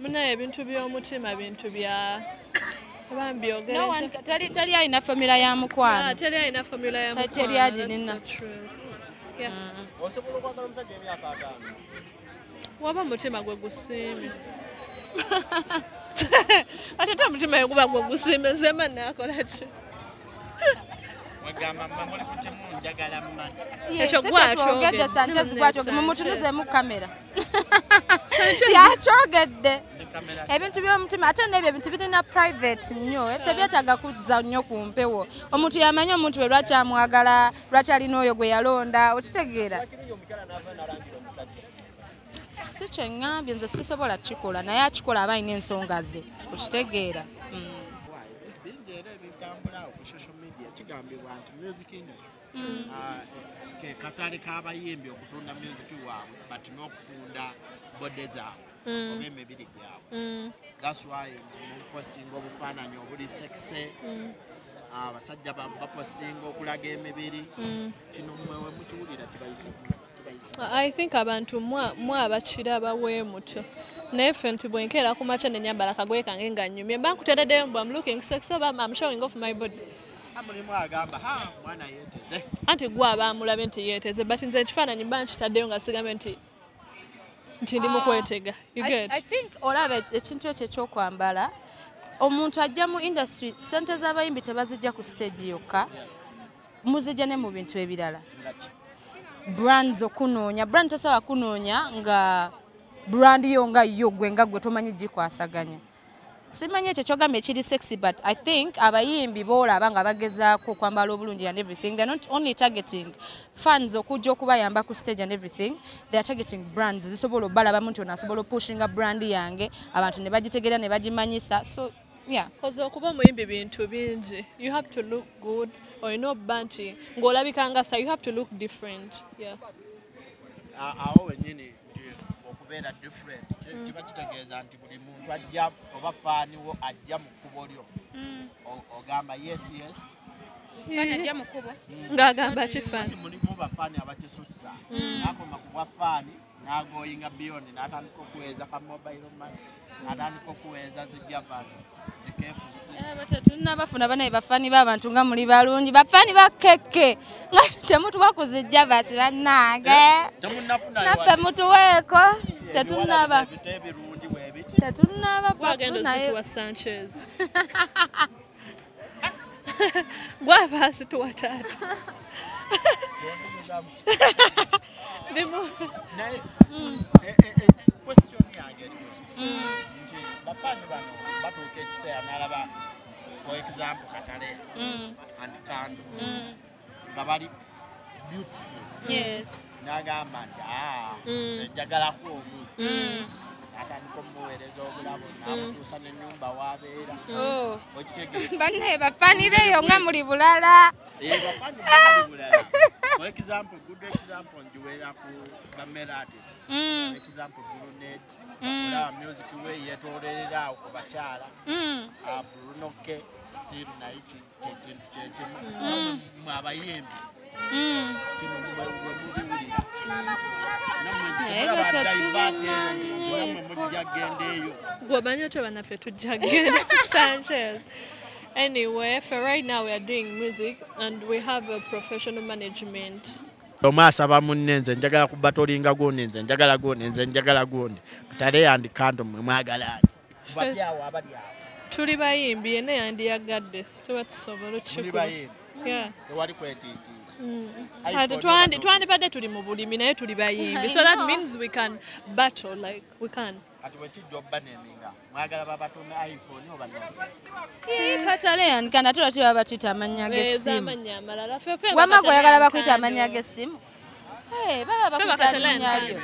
Munaye ebintu by'omutima bintu bya bambi ogere. No one tali alina formula ya mukwano. Tali alina formula ya mukwano. Tali alina. Yeah. Osobola okwagala omusajja emyaka 5. Waba mutima gwe gusiimye. Ate omutima guba gwe gusiimye zema nakola ki? Wagamba mmuli ku kimu njagala mmanyi. Ekyo gwakyo ogedde Sanchez gwakyo mumutunuze mu kamera. Yakyogedde. Ebintu by'omutima ate n'ebyo ebintu birina private nnyo tebyetaaga kuzza nnyo ku mpewo. Omuntu yamanya omuntu we lwaki amwagala lwaki alina oyo gwe yalonda okitegeera. Si kyeŋŋambye nze sisobola kikola naye akikola aba alina ensonga ze okitegeera. Kigambibwa nti music industry ke katale k'abayimbi okutunda music waabwe but n'okutunda bode zaabwe oba emibiri gyabwe. That's why mupostinga obufaananyi obuli sexy abasajja bapostinga okulaga emibiri kino mwewe mukiwulira kibayisa. I think abantu mwa abakira baweemuto naye ffe nti bwenkeera ku makya ne nyambala akagoye kange nga nnyumye mba nkuteereddeyo mbu I'm looking sexy oba I'm showing off my body. Mulimu agamba mwana yeeteze. Anti gwe aba amulabe nti yeeteze but nze ekifaananyi mba nkitaddeyo nga sigambe nti ndi mu kwetega. You get? I think olaba ekintu ekyo ekyokwambala omuntu ajja mu industry sente z'abayimbi tebazijja ku stage yokka muzijja ne mu bintu ebirala. Brands okunoonya brand tasawa kunoonya nga brand yo nga yo gwe nga gwe tomanyi gikwasaganya. Simanyi ekyo kyogamba ekiri sexy but I think abayimbi boolaba nga bagezaako okwambala obulungi and everything. They're not only targeting fans okujja okubayamba ku stage and everything, they are targeting brands zisobola obalaba muntu ono asobola opushinga brand yange abantu ne bagitegeera ne bagimanyisa. So yeah, koze okuba muyimbi bintu bingi. You have to look good or you know banti ng'olabika nga sa you have to look different. Yeah. Awo wenyini okubeera different kiba kitegeeza nti buli muntu ajja oba faaniwo ajja mu kkubo lyo ogamba yes fani ajja mu kkubo ng'agamba kifaani. Mulimu bafaani abakisussa n'akoma ku bwa faani n'agoyinga beyond n'atandika okuweeza ka mobile money n'atandika okuweeza zijavasi zikeefusi. Tetunnabafuna banaye bafaani b'abantu nga muli balungi bafaani bakekke nga temutuwa ku zijavasi bannange naffe mutuweeko tetunnaba wagenda osituwa Sanchez gwaba asituwa taata question yange nti bafaani bano batuuka ekiseera n'alaba for example Kataleya and Kandle nga bali beautiful. Yes. N'agamba nti njagalako omu atandika omuweereza obulabo n'amutuusa n'ennyumba w'abeera. Bannaye bafaani beeyo nga muli bulala. Bafaani bali bulala. For example, good example njiweera ku bamera artist. For example Bruno olaba music we yeetoolera awo ku bakyala. Bruno ke still naye kintu kyekimu mu abayimbi kino mubiwulira gw'omanyi otyo bannaffe tujja genda Sanchez. Anyway, for right now we are doing music and we have a professional management. Omaasaba munne nze njagala kubatolinga gundi nze njagala gundi nze njagala gundi Kataleya and Kandle mwe mwagalaani badyawo abadyawo tuli bayimbi yenna yandiyagadde tuba tusobola okukikola. Yeah. Tewali kwetiitiira. Twandibadde tuli mu bulimi naye tuli bayimbi so that means we can battle like we can. Kati wekijja obba n'eminga mwagala babatonda iPhone oba Kataleya and Kandle ate baba batuyita amannya g'essimu. Wamma gwe oyagala bakuyita amannya g'essimu. Baba bakuyita linnya lyo.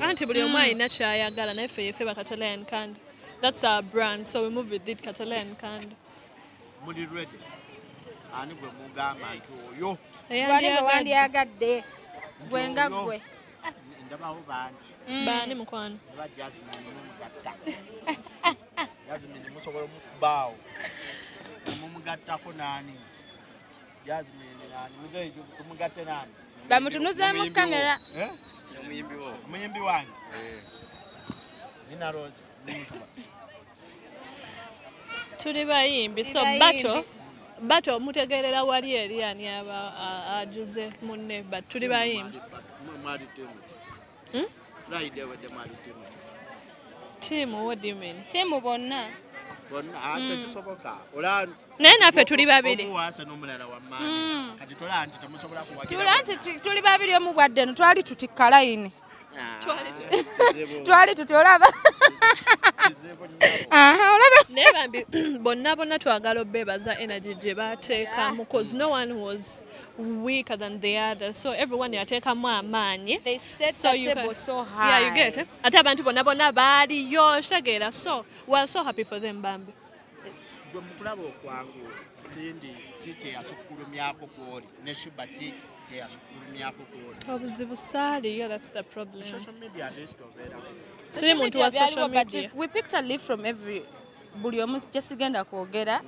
Anti buli omu alina ky'ayagala naye ffe yeffe ba Kataleya and Kandle. That's our brand, so we move with it, Kataleya and Kandle. Muli ready? Ani gwe mugamba nti oyo Wali bwe wandyagadde gwe nga gwe. Ndabawo bangi. Baani mukwano? Eba Jasmine mumugatta. Jasmine musobola omukubaawo. Mumugattako naani? Jasmine naani? Muzeeyi tumugatte naani? Bamutunuzeemu kamera. Omuyimbi wange. Nina Rose. Tuli bayimbi so bato mutegeerera wali eri ani aba ajuze munne but tuli bayimbi. Friday with the Mali team. Team, what do you mean? Team bonna. Bonna tetusoboka. Ola naye naffe tuli babiri. Omuwaase n'omulala wammaanyi. Kati tola nti temusobola kuwagira. Tula nti tuli babiri omu bwadde no twali tutikka layini. Twali tutolaba. Olaba. Naye bambi bonna twagala obbeebaza energy gye baateekamu because no one was weaker than the other, so everyone yateekamu amaanyi. They set the table so high. Yeah, you get it. Ate abantu bonna baaliyo otegeera, so we are so happy for them bambi. Gwe mukulaba okwangu Cindy kike yasukulumyako kwoli ne Shubati ke yasukulumyako kwoli. Obuzibu saali, yeah, that's the problem. Social media list obeera. Siri muntu wa social media. We picked a leaf from every buli omu kyesigenda kwogera.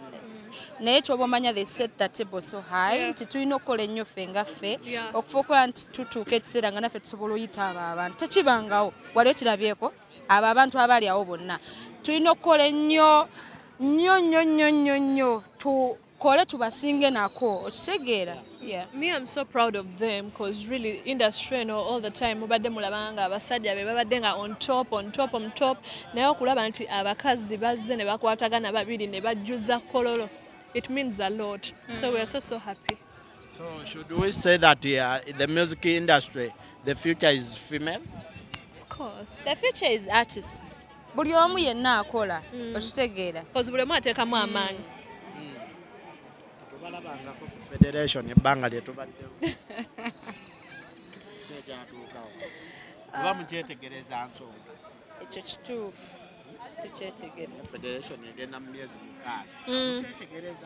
Naye ky'obamanya they set the table so high nti tulina okukola ennyo ffe nga ffe okufuuka nti tutuuka ekiseera nga naffe tusobola oyita abo abantu tekibangawo wali okirabyeko abo abantu abaali awo bonna tulina okukola nnyo tukole tubasinge nako okitegeera. Me, I'm so proud of them because really industry all the time mubadde mulabanga abasajja be babadde nga on top naye okulaba nti abakazi bazze ne bakwatagana babiri ne bajjuza kololo. It means a lot. So we are so happy. So should we say that in the music industry the future is female? Of course. The future is artists. Buli omu yenna akola okitegeera. Because buli omu ateekamu amaanyi. Tubalabangako ku federation ebbanga lyetubaddewo. Tekyatuukawo. Oba mukyetegereza nsonga. Ekyo kituufu. Tukyetegereza. Federation egenda mu myezi 6. Tukyetegereza.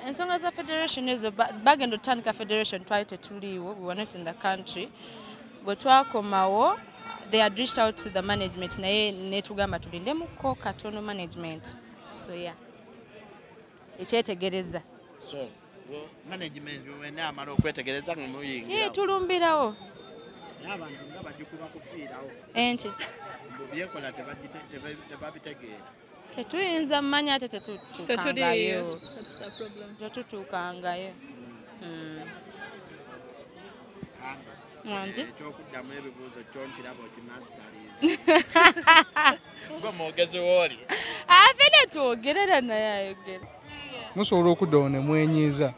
Ensonga za federation ezo bagenda otandika federation twali tetuliiwo, we were not in the country. Bwe twakomawo they had reached out to the management naye netugamba tulindemuko katono management. So yeah. Ekyetegereza. So management wena amala okwetegereza nga muyingira. Tulumbirawo. Abantu nga bajikuba kufiirawo. Enti. Byekola tebabitegeera. Tetuyinza mmanya ate tetutuukangayo. That's the problem. Tetutuukangayo. Mwanji? Ekyokuddamu ebibuuzo kyonkiraba okimasteries. Gwe mwogezi w'oli. Afene twogerera naye ayogera. Musobola okuddawo ne mwenyiiza.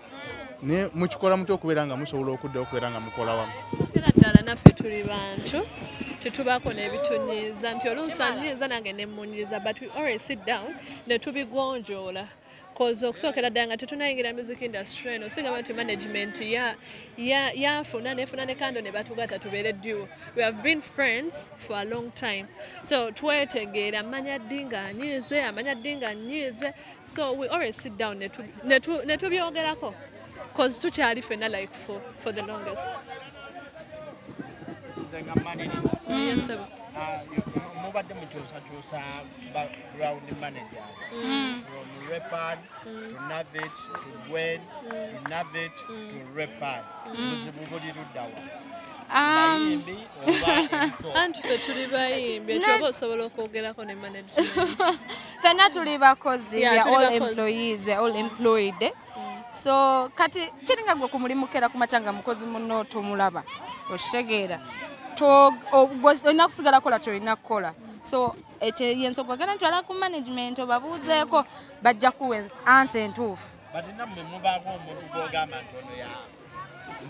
Ne mukikola muto okubeera nga musobola okuddawo okubeera nga mukola wamu. Era ddala naffe tuli bantu. Tetubaako n'ebitunyiiza nti olunsanyiriza nange ne mmunyiiza but we always sit down ne tubigonjoola. Because okusookera ddala nga tetunayingira music industry eno sigamba nti management yafuna nefuna ne Kandle ne batugatta tubeere duo. We have been friends for a long time. So twetegeera amanya ddi nga anyiize, amanya ddi nga nnyiize. So we always sit down ne tubyogerako. Because tukyali ffenna like for the longest. Yes, sir. Mubadde mukyusakyusa background managers from Repad to Navit to Gwen to Navit to Repad. Buzibu buli luddawa. Bayimbi oba Anti ffe tuli bayimbi ekyo oba osobola okwogerako ne management. Ffenna tuli bakozi, we are tuli all bakozi. employees, we are all employed. So kati kiringa gwe kumulimukera kumachanga mukozi munno tomulaba okitegeera olina kusigala kola kyolina kukola. So yensonga gana ntwala ku management obabuuzeeko bajja kuwa ansa entuufu. But nammwe mubaako omuntu gw'ogamba nti ono ya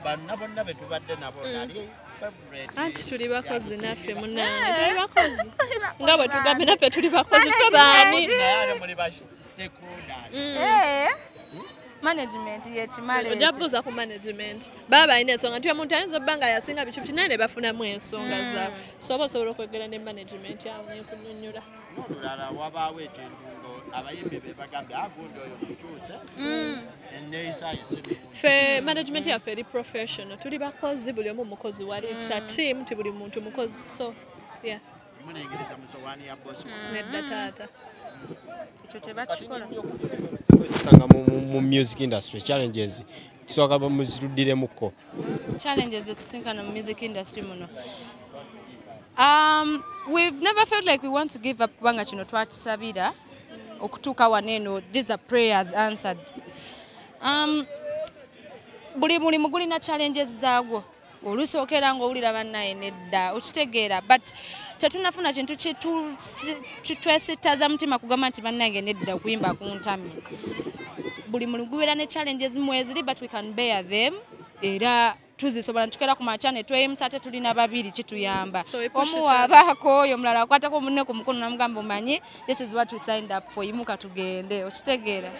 banna bonna be tubadde nabo nali favorite. Anti tuli bakozi naffe munnange tuli bakozi nga bwe tugambe naffe tuli bakozi ffe baani. Naye ate muli ba stakeholders. Management yekimala Ojja buuza ku management baba alina ensonga nti omuntu ayinza obba nga yasinga bicu kinene ne bafunamu ensonga zaabwe. So oba osobola okwogera ne management yawe nekunnyonnyola. N'olulala wabaawo ekyentungo abayimbi be bagambye gundi oyo mukyuse enneeyisa ye Ffe management yaffe eri professional tuli bakozi buli omu mukozi wali it's a team ti buli muntu mukozi. So yeah. munengeriza musowaani ya bosi Nedda taata. ekyo tebakikola. Usanga mu music industry challenges tusooka muzituddiremuko. Challenges ezisinkana mu music industry muno. We've never felt like we want to give up kubanga kino twatusabira okutuuka waneeno. These are prayers answered. Buli mulimu gulina challenges zaagwo. Olusookera ng'owulira bannaye nedda okitegeera, but tetunafuna kintu kitwesittaza mutima kugamba nti bannange nedda okuyimba kuntamye. Buli mulimu gubeera ne challenges mweziri, but we can bear them. Era tuzisobola ntukera ku macha ne tweyimusa ate tulina babiri kituyamba. Omu wabaako oyo omulala akwatako munne ku mukono namugamba omanyi, this is what we signed up for, yimuka tugende okitegeera.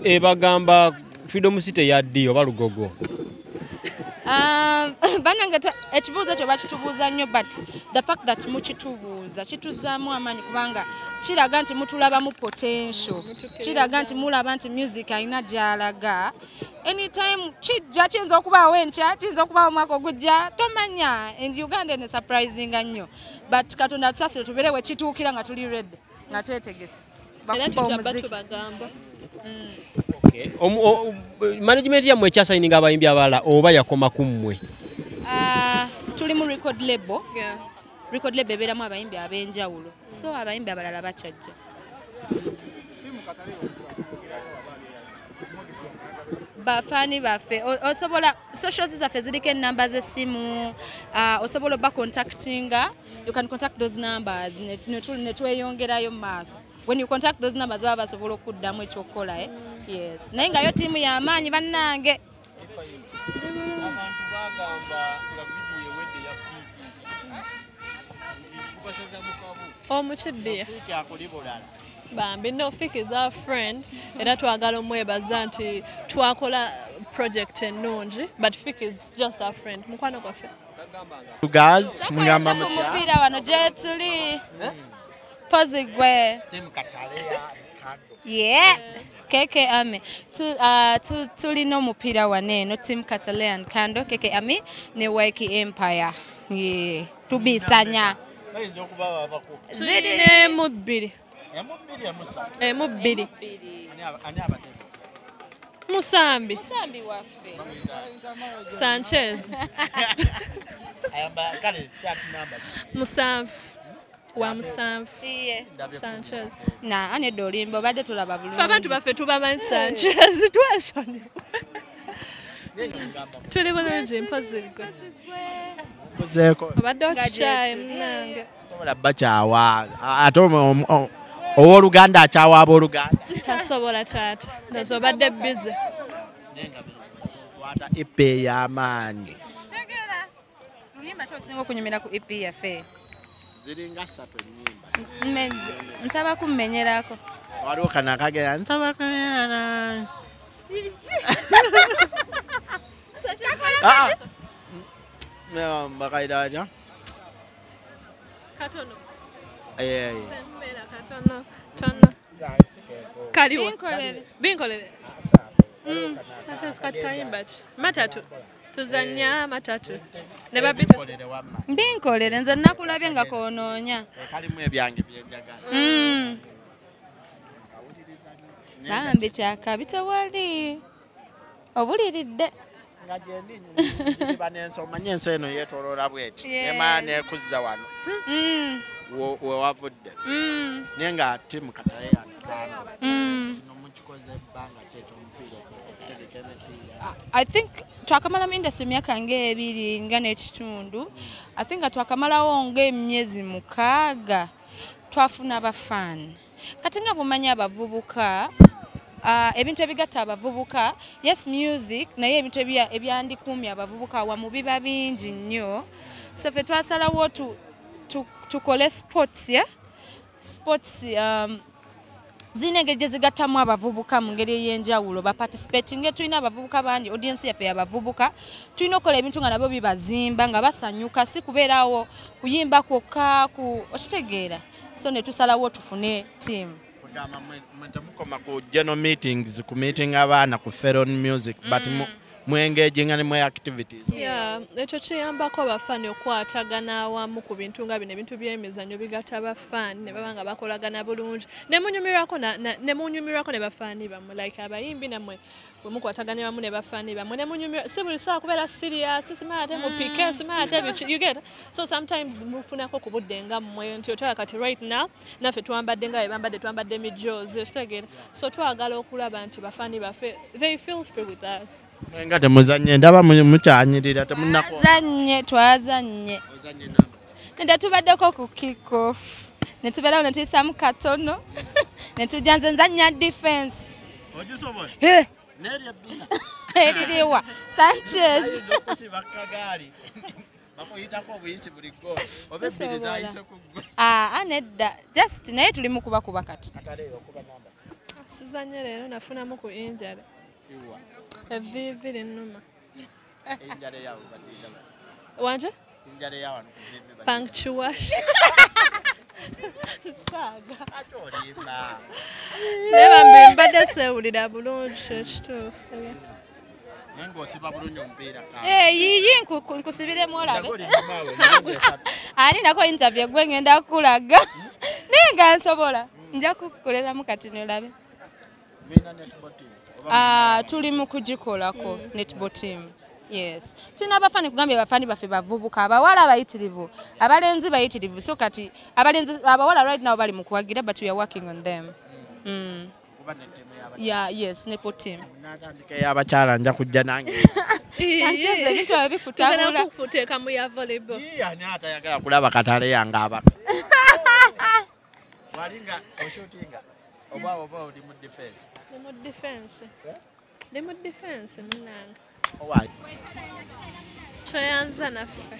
Ebagamba Freedom City yaddi oba Lugogo. Banange ekibuuzo ekyo bakitubuuza nnyo, but the fact that mukitubuuza kituzaamu amaanyi kubanga kiraga nti mutulabamu potential, kiraga nti mulaba nti music alina gy'alaga. Anytime kiyinza okubaawo enkya, kiyinza okubaawo omwaka ogujja, tomanya. And Uganda ene surprising nnyo, but Katonda atusasire tubeere we kituukira nga tuli ready, nga twetegese bakuba omuziki. Okay. Management yammwe ekyasayininga abayimbi abalala oba yakoma ku mmwe? Tuli mu record label. Record label ebeeramu abayimbi ab'enjawulo, so abayimbi abalala bakyajja. Bafani baffe osobola socials zaffe ziriko enamba z'essimu, osobola oba contactinga. You can contact those numbers ne tweyongerayo mu maaso. When you contact those numbers baba basobola okuddamu ekyokukola. Yes, naye nga yo tiimu y'amaanyi bannange. Omukiddiya bambi no Fik is our friend, era twagala omwebaza nti twakola project ennungi, but Fik is just our friend. Mukwano gwaffe. Guys, mugamba mutya? Omupiira wano gye tuli. Pozigwe. Team Kataleya and Kandle. Yeah. Keke Ami. Tulina omupiira waneeno team Kataleya and Kandle, Keke Ami ne Waiki Empire. Yeah. Tubisanya. Bayinza okuba abako. Zirina mu bbiri. Mu bbiri. Ani abatemu? Musambi waffe. Sanchez. Ayamba kale chat number. Musanvu. Wa musanvu. Iye. Sanchez. Na anedda olimba obadde tulaba bulungi. Abantu baffe tubamanyi Sanchez twesoni. Tuli bulungi mpozigwe. Kozeko. Obadde okikyaayi munange. Sobola bakyawa. Ate ow'Oluganda akyawa ab'Oluganda. Tasobola taata. Nazo obadde busy. Wata EP y'amaanyi. Tegera. Luyimba tosinga okunyumira ku EP yaffe. Ziringa 3 ennyimba. Nsaba kummenyerako. Waliwo kana akagera nsaba kumenyerana. Bakaida atya? Katono. Sembera katono. Tono. Kaliwo. Binkolere. Sata kati kayimba ki? Matatu. Tuzanya matatu. Ne babita. Mbinkolere nze nakulabye nga koonoonya. Kalimu ebyange byenjagala. Bambi kyaka bitewali. Obuliridde. Nga gyendi banenso omanye ensi eno yeetooloola bweti. Nemala neekuzza wano. We wavudde. Naye nga tiimu Kataleya and Kandle. Kino mukikoze ebbanga ki ekyomupiira okutegeka emipiira? I think twakamala mu industry emyaka ng'ebiri nga n'ekitundu. I think nga twakamalawo ng'emyezi 6 twafuna abafaani. Kati nga bumanyi abavubuka, ebintu ebigatta abavubuka, yes music, naye ebintu ebyandikuumya abavubuka wamu biba bingi nnyo. So ffe twasalawo tukole sports, yeah? Sports zirina engeri gye zigattamu abavubuka mu ngeri ey'enjawulo baparticipating. Tulina abavubuka bangi, audience yaffe y'abavubuka. Tulina okukola ebintu nga nabo bibazimba nga basanyuka, si kubeerawo kuyimba kwokka okitegeera. So ne tusalawo tufune team. Mukama mukoma ku general meetings, ku meeting abaana ku Feron Music, but mu engaging and mu activities. Yeah, ekyo kiyambako abafaani okwatagana awamu ku bintu nga bino ebintu by'emizannyo bigatta abafaani ne baba nga bakolagana bulungi ne munyumirwako ne bafaani bammwe like abayimbi nammwe bwe mukwatagana wamu ne bafaani bammwe ne munyumirwa si buli saa kubeera serious simala ate mupike simala ate biki you get so sometimes mufunako ku budde nga mmwe nti otwala kati right now naffe twambadde nga bambadde twambadde mijozi okitegeera so twagala okulaba nti bafaani baffe they feel free with us. Nga temuzannye ndaba mukyanyirira temunnako. Twazannye. Nenda tubaddeko ku kick off. Ne tubeerawo ne tuyisaamu katono. Ne tujja nze nzannya defense. Ogisobola? Nerya bbina. Eririwa. Sanchez. Bakuyitako obuyisi buli ggoolo. Obebbiriza ayise ku ggwe. Nedda. Just naye tuli mu kubakuba kati. Kataleya okuba namba. Sizannye leero nafunamu ku injury. Evviivi linnuma. Injury yawe badiza bati. Wanje? Injury yawe nkuvivi bati. Punctuation. Saga. Atoliba. Leba mbe mbadde seewulira bulungi ekituufu. Nengo osiba bulungi omupiira ka. Yiyi nkusibiremu olabe. Ani nako interview gwe ngenda kulaga. Nenga nsobola. Nja kukoleramu kati nolabe. Mina netball team. Tuli mu kugikolako netball team. Yes. Tulina abafaani kugambye abafaani baffe bavubuka abawala abayitirivu abalenzi bayitirivu so kati abawala right now bali mu kuwagira but we are working on them. Yeah, yes, netball team. Natandika y'abakyala nja kujja nange. Nancheze ebintu ebikutabula. Tugenda kukuteeka mu ya volleyball. Ani atayagala kulaba Kataleya nga abaka. Walinga oshutinga. Oba oli mu defense. Ndi mu defense munnange. Toyanza naffe.